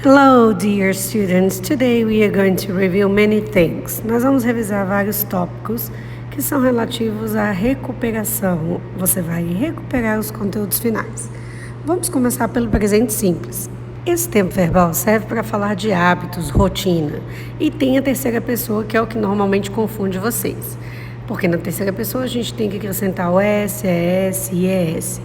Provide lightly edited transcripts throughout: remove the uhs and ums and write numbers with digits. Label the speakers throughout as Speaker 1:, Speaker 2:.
Speaker 1: Hello, dear students. Today we are going to review many things. Nós vamos revisar vários tópicos que são relativos à recuperação. Você vai recuperar os conteúdos finais. Vamos começar pelo presente simples. Esse tempo verbal serve para falar de hábitos, rotina. E tem a terceira pessoa, que é o que normalmente confunde vocês. Porque na terceira pessoa a gente tem que acrescentar o S, ES e ES.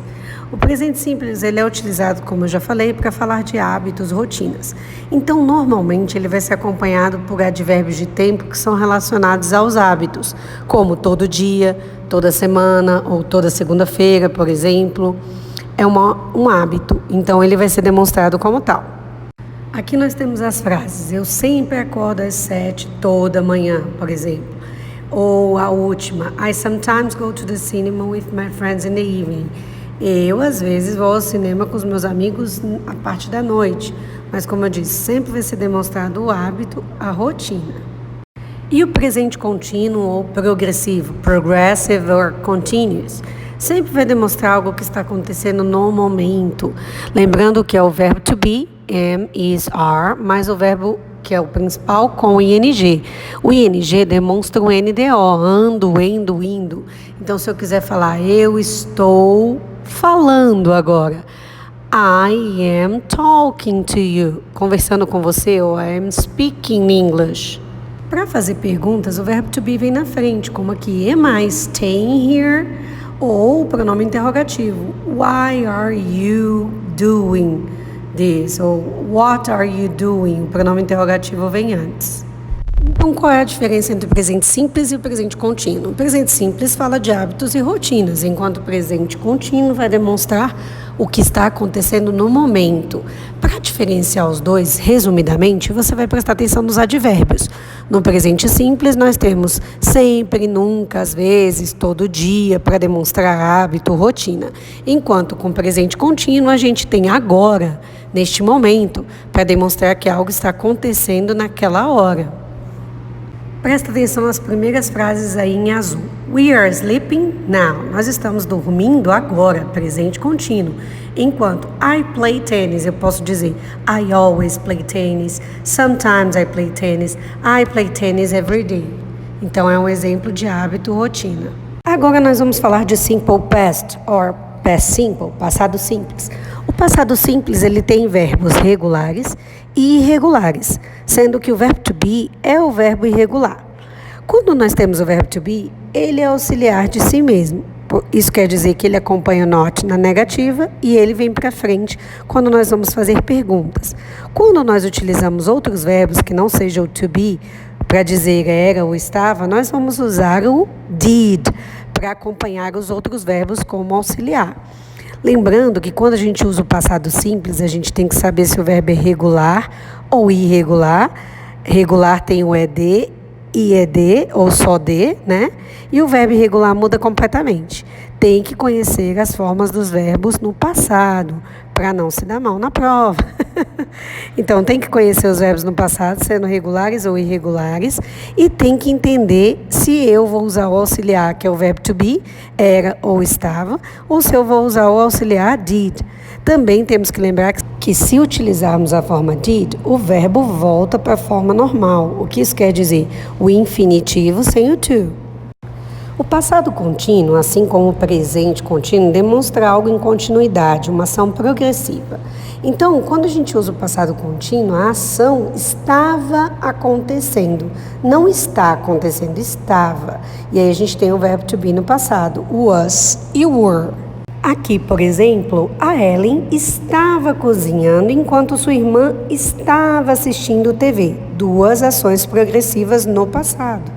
Speaker 1: O presente simples ele é utilizado, como eu já falei, para falar de hábitos, rotinas. Então, normalmente, ele vai ser acompanhado por advérbios de tempo que são relacionados aos hábitos, como todo dia, toda semana ou toda segunda-feira, por exemplo. É um hábito, então ele vai ser demonstrado como tal. Aqui nós temos as frases: eu sempre acordo às 7 toda manhã, por exemplo. Ou a última: I sometimes go to the cinema with my friends in the evening. Eu, às vezes, vou ao cinema com os meus amigos a parte da noite. Mas, como eu disse, sempre vai ser demonstrado o hábito, a rotina. E o presente contínuo ou progressivo, progressive or continuous, sempre vai demonstrar algo que está acontecendo no momento. Lembrando que é o verbo to be, am, is, are, mais o verbo que é o principal com o ing. O ing demonstra o NDO, ando, endo, indo. Então, se eu quiser falar, eu estou falando agora. I am talking to you. Conversando com você, ou I am speaking English. Para fazer perguntas, o verbo to be vem na frente, como aqui, am I staying here? Ou o pronome interrogativo, why are you doing this? Ou what are you doing? O pronome interrogativo vem antes. Então, qual é a diferença entre o presente simples e o presente contínuo? O presente simples fala de hábitos e rotinas, enquanto o presente contínuo vai demonstrar o que está acontecendo no momento. Para diferenciar os dois, resumidamente, você vai prestar atenção nos advérbios. No presente simples, nós temos sempre, nunca, às vezes, todo dia, para demonstrar hábito, rotina. Enquanto com o presente contínuo, a gente tem agora, neste momento, para demonstrar que algo está acontecendo naquela hora. Presta atenção nas primeiras frases aí em azul. We are sleeping now. Nós estamos dormindo agora, presente contínuo. Enquanto I play tennis, eu posso dizer I always play tennis. Sometimes I play tennis. I play tennis every day. Então é um exemplo de hábito, rotina. Agora nós vamos falar de simple past, or past simple, passado simples. O passado simples ele tem verbos regulares e irregulares, sendo que o verbo to be é o verbo irregular. Quando nós temos o verbo to be, ele é auxiliar de si mesmo. Isso quer dizer que ele acompanha o not na negativa e ele vem para frente quando nós vamos fazer perguntas. Quando nós utilizamos outros verbos que não sejam o to be, para dizer era ou estava, nós vamos usar o did para acompanhar os outros verbos como auxiliar. Lembrando que quando a gente usa o passado simples, a gente tem que saber se o verbo é regular ou irregular. Regular tem o ED, IED ou só D, né? E o verbo irregular muda completamente. Tem que conhecer as formas dos verbos no passado, para não se dar mal na prova. Então, tem que conhecer os verbos no passado, sendo regulares ou irregulares, e tem que entender se eu vou usar o auxiliar, que é o verbo to be, era ou estava, ou se eu vou usar o auxiliar did. Também temos que lembrar que se utilizarmos a forma did, o verbo volta para a forma normal. O que isso quer dizer? O infinitivo sem o to. O passado contínuo, assim como o presente contínuo, demonstra algo em continuidade, uma ação progressiva. Então, quando a gente usa o passado contínuo, a ação estava acontecendo. Não está acontecendo, estava. E aí a gente tem o verbo to be no passado, was e were. Aqui, por exemplo, a Ellen estava cozinhando enquanto sua irmã estava assistindo TV. Duas ações progressivas no passado.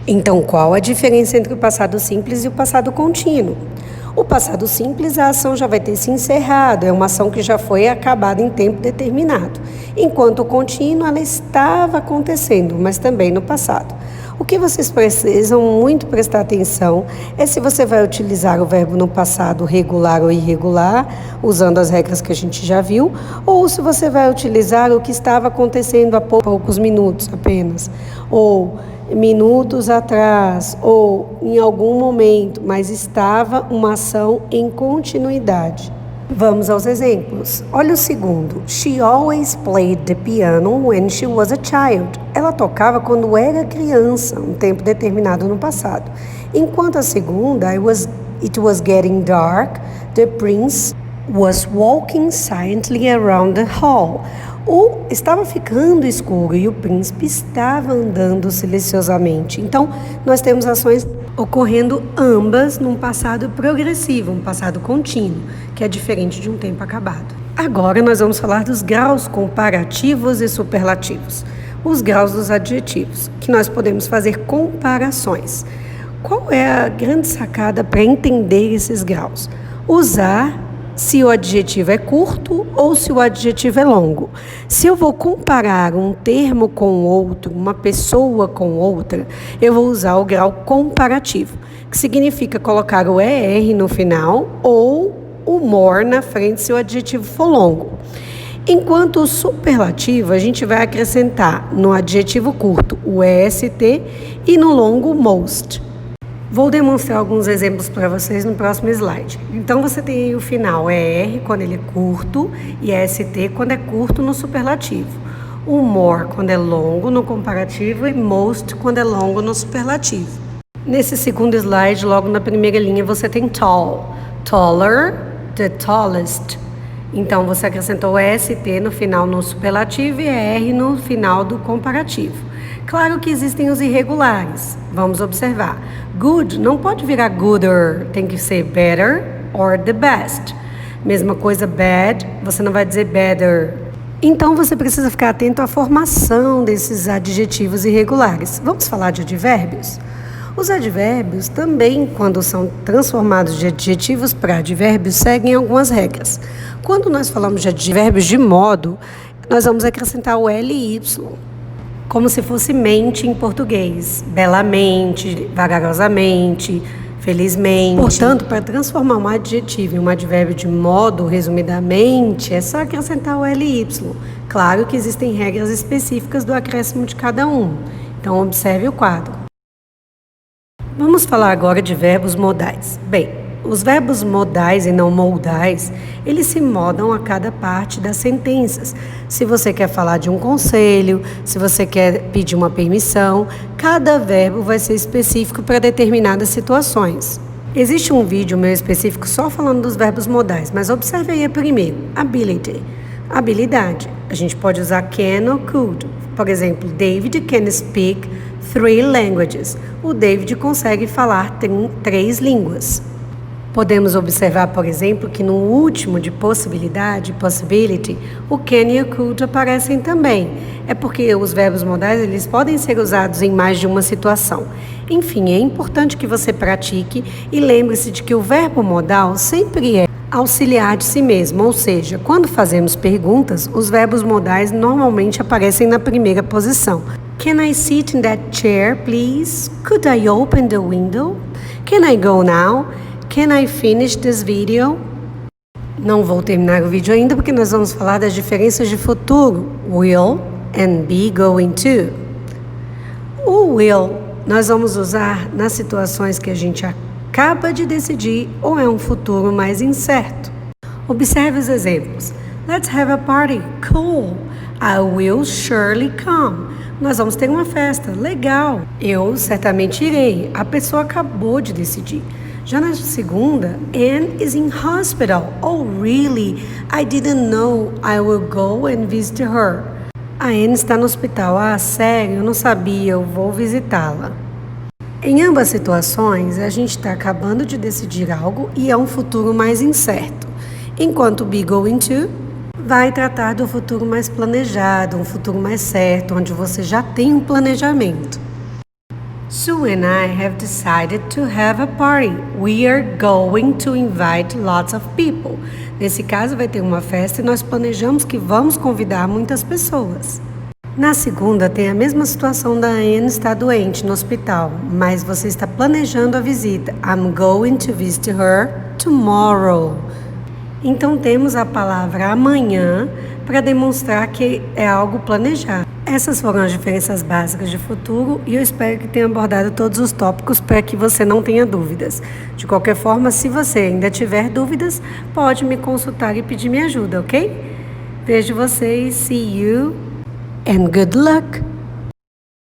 Speaker 1: Então, qual a diferença entre o passado simples e o passado contínuo? O passado simples, a ação já vai ter se encerrado, é uma ação que já foi acabada em tempo determinado. Enquanto o contínuo, ela estava acontecendo, mas também no passado. O que vocês precisam muito prestar atenção é se você vai utilizar o verbo no passado regular ou irregular, usando as regras que a gente já viu, ou se você vai utilizar o que estava acontecendo há poucos minutos apenas, ou minutos atrás, ou em algum momento, mas estava uma ação em continuidade. Vamos aos exemplos. Olha o segundo. She always played the piano when she was a child. Ela tocava quando era criança, um tempo determinado no passado. Enquanto a segunda, it was getting dark, the prince was walking silently around the hall. Estava ficando escuro e o príncipe estava andando silenciosamente. Então, nós temos ações ocorrendo ambas num passado progressivo, um passado contínuo, que é diferente de um tempo acabado. Agora nós vamos falar dos graus comparativos e superlativos. Os graus dos adjetivos, que nós podemos fazer comparações. Qual é a grande sacada para entender esses graus? Usar se o adjetivo é curto ou se o adjetivo é longo. Se eu vou comparar um termo com outro, uma pessoa com outra, eu vou usar o grau comparativo, que significa colocar o ER no final ou o more na frente se o adjetivo for longo. Enquanto o superlativo, a gente vai acrescentar no adjetivo curto o EST e no longo o most. Vou demonstrar alguns exemplos para vocês no próximo slide. Então, você tem aí o final ER quando ele é curto e ST quando é curto no superlativo. O more quando é longo no comparativo e most quando é longo no superlativo. Nesse segundo slide, logo na primeira linha, você tem tall. Taller, the tallest. Então, você acrescentou o ST no final no superlativo e ER no final do comparativo. Claro que existem os irregulares. Vamos observar. Good não pode virar gooder, tem que ser better or the best. Mesma coisa, bad, você não vai dizer better. Então você precisa ficar atento à formação desses adjetivos irregulares. Vamos falar de advérbios? Os advérbios também, quando são transformados de adjetivos para advérbios, seguem algumas regras. Quando nós falamos de advérbios de modo, nós vamos acrescentar o LY. Como se fosse mente em português, belamente, vagarosamente, felizmente. Portanto, para transformar um adjetivo em um advérbio de modo, resumidamente, é só acrescentar o LY. Claro que existem regras específicas do acréscimo de cada um. Então, observe o quadro. Vamos falar agora de verbos modais. Bem, os verbos modais e não modais, eles se modam a cada parte das sentenças. Se você quer falar de um conselho, se você quer pedir uma permissão, cada verbo vai ser específico para determinadas situações. Existe um vídeo meu específico só falando dos verbos modais, mas observe aí primeiro. Ability, habilidade. A gente pode usar can ou could. Por exemplo, David can speak 3 languages. O David consegue falar 3 línguas. Podemos observar, por exemplo, que no último de possibilidade, possibility, o can e o could aparecem também. É porque os verbos modais eles podem ser usados em mais de uma situação. Enfim, é importante que você pratique e lembre-se de que o verbo modal sempre é auxiliar de si mesmo, ou seja, quando fazemos perguntas, os verbos modais normalmente aparecem na primeira posição. Can I sit in that chair, please? Could I open the window? Can I go now? Can I finish this video? Não vou terminar o vídeo ainda porque nós vamos falar das diferenças de futuro, will and be going to. O will nós vamos usar nas situações que a gente acaba de decidir ou é um futuro mais incerto. Observe os exemplos. Let's have a party. Cool. I will surely come. Nós vamos ter uma festa. Legal. Eu certamente irei. A pessoa acabou de decidir. Já na segunda, Anne is in hospital. Oh, really? I didn't know. I will go and visit her. A Anne está no hospital. Ah, sério? Eu não sabia. Eu vou visitá-la. Em ambas situações, a gente está acabando de decidir algo e é um futuro mais incerto. Enquanto be going to vai tratar do futuro mais planejado, um futuro mais certo, onde você já tem um planejamento. Sue and I have decided to have a party. We are going to invite lots of people. Nesse caso, vai ter uma festa e nós planejamos que vamos convidar muitas pessoas. Na segunda, tem a mesma situação da Anne estar doente no hospital, mas você está planejando a visita. I'm going to visit her tomorrow. Então, temos a palavra amanhã para demonstrar que é algo planejado. Essas foram as diferenças básicas de futuro e eu espero que tenha abordado todos os tópicos para que você não tenha dúvidas. De qualquer forma, se você ainda tiver dúvidas, pode me consultar e pedir minha ajuda, ok? Vejo vocês, see you and good luck!